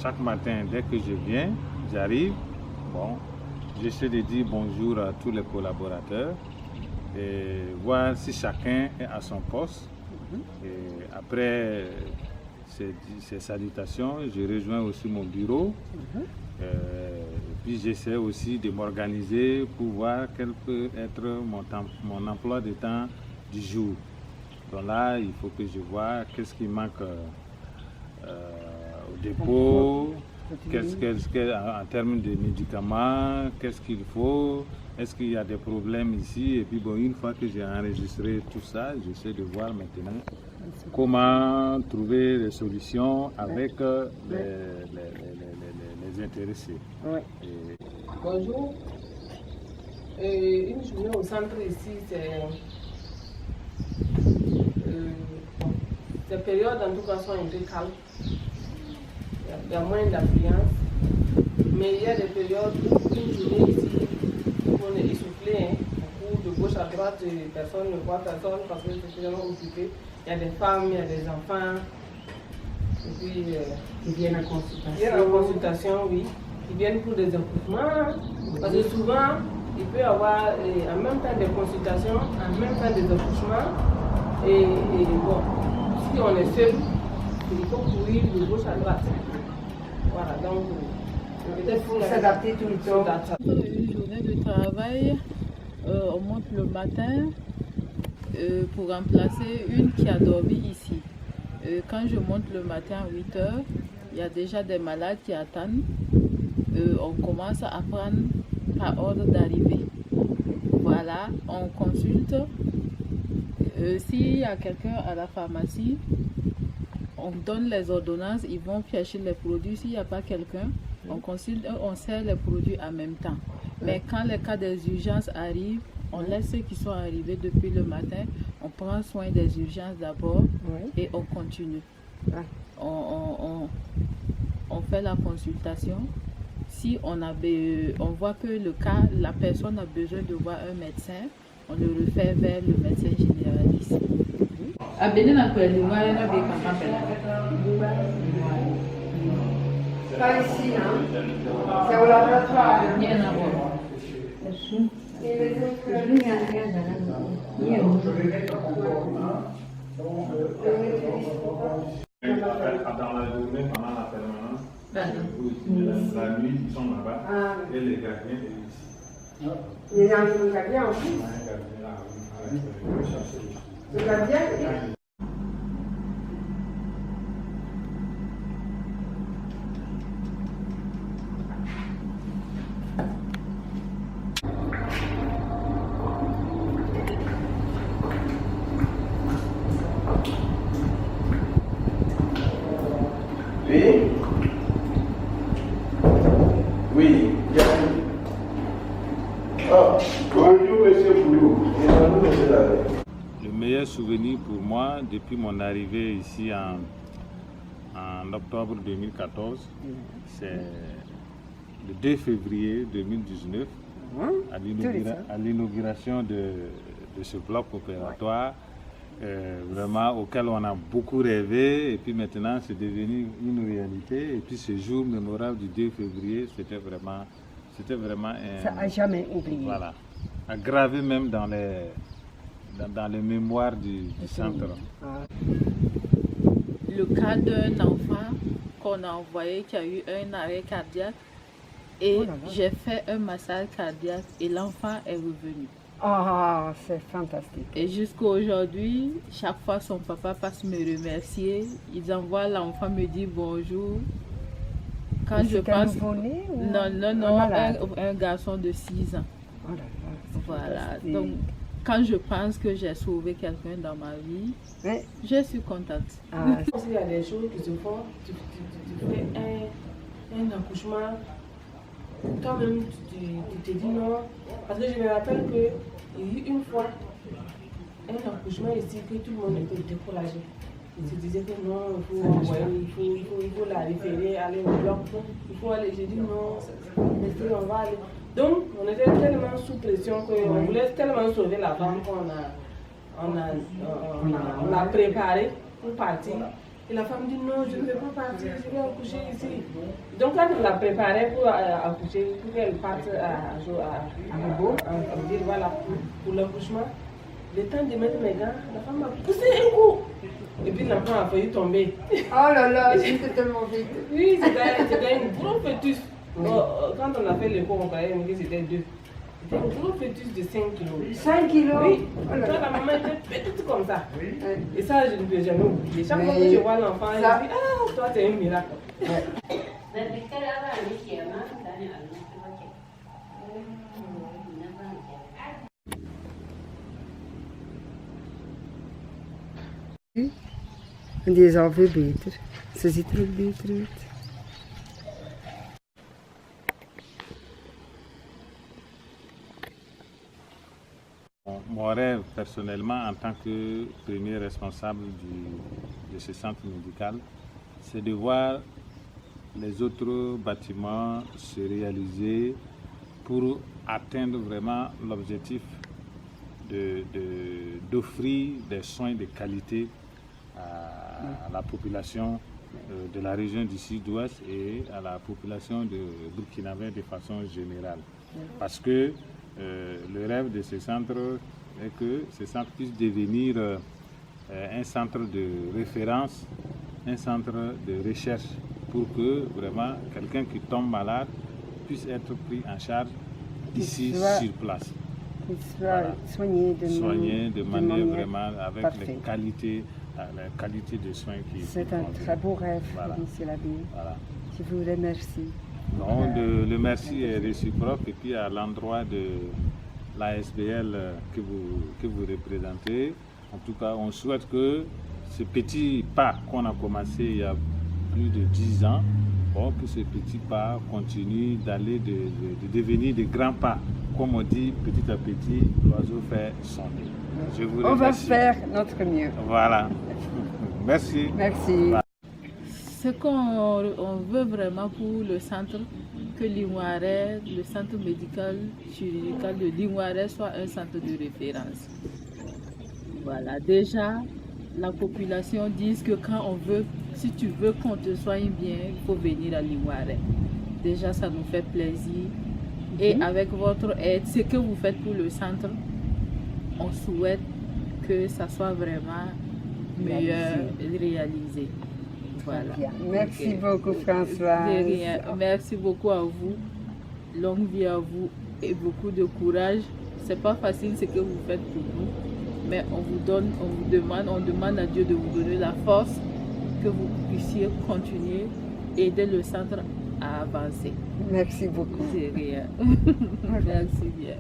chaque matin, dès que je viens, j'arrive, bon, j'essaie de dire bonjour à tous les collaborateurs et voir si chacun est à son poste. Et après ces salutations, je rejoins aussi mon bureau. Et puis j'essaie aussi de m'organiser pour voir quel peut être mon emploi de temps du jour. Donc là, il faut que je vois qu'est-ce qui manque au dépôt, en termes de médicaments, qu'est-ce qu'il faut, est-ce qu'il y a des problèmes ici. Et puis bon, une fois que j'ai enregistré tout ça, j'essaie de voir maintenant comment trouver des solutions avec les intéressés. Ouais. Bonjour. Une journée au centre ici, ces périodes en tout cas sont un peu calmes. Il y a moins d'affluence. Mais il y a des périodes où une journée ici, on est essoufflé, beaucoup de gauche à droite, personne ne voit personne parce que c'est tellement occupé. Il y a des femmes, il y a des enfants. Et puis, Qui viennent en consultation. ils viennent en consultation, oui. Ils viennent pour des accouchements. Parce que souvent, il peut y avoir en même temps des consultations, en même temps des accouchements. Et bon, si on est seul, il faut courir de gauche à droite. Voilà, donc peut-être pour s'adapter tout le temps. Une journée de travail, on monte le matin pour remplacer une qui a dormi ici. Quand je monte le matin à 8 h, il y a déjà des malades qui attendent. On commence à prendre par ordre d'arrivée. Voilà, on consulte. S'il y a quelqu'un à la pharmacie, on donne les ordonnances, ils vont chercher les produits. S'il n'y a pas quelqu'un, on consulte, on sert les produits en même temps. Mais quand les cas des urgences arrivent, on laisse ceux qui sont arrivés depuis le matin, on prend soin des urgences d'abord et on continue. On fait la consultation. Si on voit que la personne a besoin de voir un médecin, on le refait vers le médecin généraliste. Pas ici, hein. C'est au laboratoire. Rien à voir. Dans la journée, pendant la permanence, la nuit, ils sont là-bas et les gardiens sont ici. Il y a un gardien en plus. Le gardien, Oui. Bonjour, monsieur Boulou. Le meilleur souvenir pour moi, depuis mon arrivée ici en octobre 2014, c'est le 2 février 2019, à l'inauguration de ce bloc opératoire, vraiment auquel on a beaucoup rêvé, et puis maintenant c'est devenu une réalité. Et puis ce jour mémorable du 2 février, c'était vraiment ça n'a jamais oublié. Voilà, aggravé même dans les mémoires du centre. Le cas d'un enfant qu'on a envoyé qui a eu un arrêt cardiaque et j'ai fait un massage cardiaque et l'enfant est revenu. Ah, c'est fantastique. Et jusqu'à aujourd'hui, chaque fois son papa passe me remercier, ils envoient l'enfant me dire bonjour. Quand je pense... Non, un garçon de 6 ans. Oh là là, voilà, donc quand je pense que j'ai sauvé quelqu'un dans ma vie, je suis contente. Il y a des choses qui se font, tu fais un accouchement, toi-même tu te dis non. Parce que je me rappelle qu'il y a eu une fois un accouchement ici que tout le monde était découragé. Il se disait que non, il faut envoyer, il faut la référer, aller au bloc, il faut aller. J'ai dit non, on va aller. Donc, on était tellement sous pression qu'on voulait tellement sauver la femme qu'on a préparé pour partir. Et la femme dit non, je ne vais pas partir, je vais accoucher ici. Donc quand on la préparait pour accoucher, pour qu'elle parte à Bobo, on dit voilà, pour l'accouchement, le temps de mettre mes gants, la femme m'a poussé un coup. Et puis l'enfant a failli tomber. Oh là là, c'était tellement vite. Oui, c'était une gros fœtus. Quand on a fait le cours, on croyait que c'était 2. C'était un gros fœtus de 5 kilos. 5 kilos? Oui. Oh là Quand là. la maman était petite comme ça. Et ça, je ne peux jamais oublier. Chaque fois que je vois l'enfant, je dis ah, toi, c'est un miracle. En die is al veel beter. Ze ziet er ook beter uit. Mon rêve personnellement en tant que premier responsable de ce centre médical, c'est de voir les autres bâtiments se réaliser pour atteindre vraiment l'objectif d'offrir des soins de qualité à la population de la région du Sud-Ouest et à la population de Burkinabé de façon générale. Parce que le rêve de ce centre est que ce centre puisse devenir un centre de référence, un centre de recherche pour que vraiment quelqu'un qui tombe malade puisse être pris en charge ici sur place. Qu'il soit soigné de manière vraiment avec parfaite. la qualité de soins qui C'est un très beau rêve, voilà. monsieur l'abbé. Voilà. Je vous remercie. Non, le merci est réciproque et puis à l'endroit de l'ASBL que vous représentez. En tout cas, on souhaite que ce petit pas qu'on a commencé il y a plus de 10 ans, que ce petit pas continue d'aller de devenir de grands pas. Comme on dit, petit à petit, l'oiseau fait son nid. Je vous remercie. On va faire notre mieux. Voilà. Merci. Merci. Ce qu'on veut vraiment pour le centre, que Lingouaré, le centre médical chirurgical de Lingouaré soit un centre de référence. Voilà, déjà, la population dit que quand on veut, si tu veux qu'on te soigne bien, il faut venir à Lingouaré. Déjà, ça nous fait plaisir. Et avec votre aide, ce que vous faites pour le centre, on souhaite que ça soit vraiment meilleur réalisé. Voilà. Merci beaucoup, François. De rien. Merci beaucoup à vous. Longue vie à vous et beaucoup de courage. C'est pas facile ce que vous faites pour nous, mais on demande à Dieu de vous donner la force que vous puissiez continuer et aider le centre à avancer. Merci beaucoup. De rien. Merci bien.